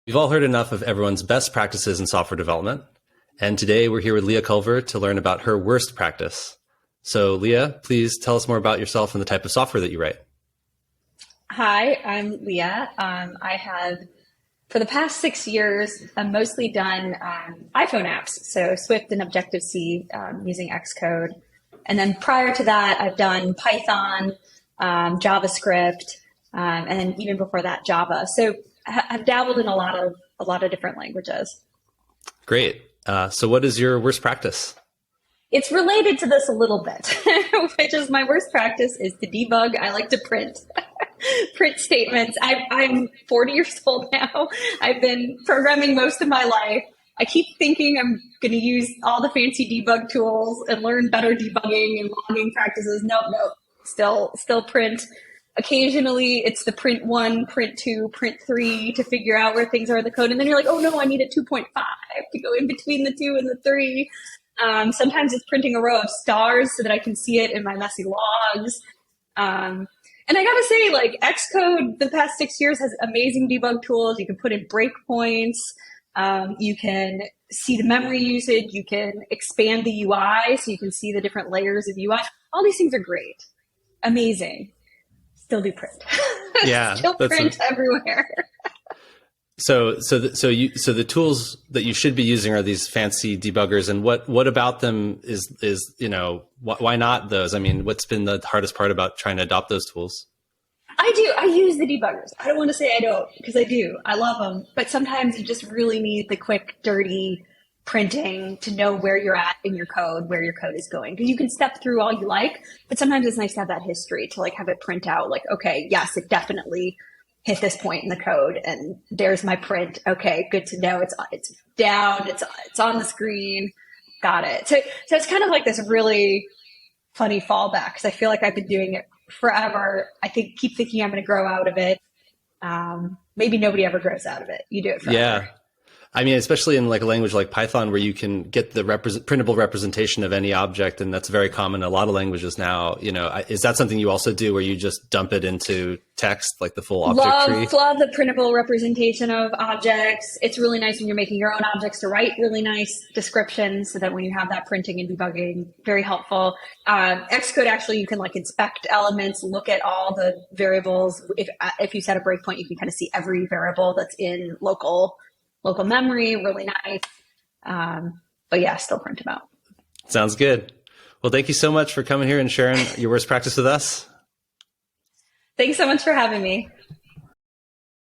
We've all heard enough of everyone's best practices in software development, and today we're here with Leah Culver to learn about her worst practice. So Leah, please tell us more about yourself and the type of software that you write. Hi, I'm Leah. I have, for the past 6 years, mostly done iPhone apps, so Swift and Objective-C using Xcode. And then prior to that, I've done Python, JavaScript, and then even before that, Java. So I've dabbled in a lot of different languages. Great. So what is your worst practice? It's related to this a little bit, which is my worst practice is to debug. I like to print statements. I'm 40 years old now. I've been programming most of my life. I keep thinking I'm going to use all the fancy debug tools and learn better debugging and logging practices. Nope. Still print. Occasionally it's the print 1, print 2, print 3 to figure out where things are in the code. And then you're like, oh no, I need a 2.5 to go in between the 2 and the 3. Sometimes it's printing a row of stars so that I can see it in my messy logs. And I gotta say, like, Xcode, the past 6 years has amazing debug tools. You can put in breakpoints. You can see the memory usage. You can expand the UI so you can see the different layers of UI. All these things are great. Amazing. Still do print. Yeah. Still print everywhere. So the tools that you should be using are these fancy debuggers, and what about them is why not those? I mean, what's been the hardest part about trying to adopt those tools? I use the debuggers. I don't want to say I don't, because I do. I love them. But sometimes you just really need the quick, dirty printing to know where you're at in your code, where your code is going. Because you can step through all you like, but sometimes it's nice to have that history to like have it print out like, okay, yes, it definitely hit this point in the code and there's my print. Okay, good to know. It's down, it's on the screen. Got it. So it's kind of like this really funny fallback because I feel like I've been doing it forever. Keep thinking I'm going to grow out of it. Maybe nobody ever grows out of it. You do it forever. Yeah. I mean, especially in like a language like Python, where you can get the printable representation of any object, and that's very common in a lot of languages now. Is that something you also do, where you just dump it into text, like the full object tree? Love the printable representation of objects. It's really nice when you're making your own objects to write really nice descriptions, so that when you have that printing and debugging, very helpful. Xcode, actually, you can like inspect elements, look at all the variables. If you set a breakpoint, you can kind of see every variable that's in local memory, really nice. But yeah, still print them out. Sounds good. Well, thank you so much for coming here and sharing your worst practice with us. Thanks so much for having me.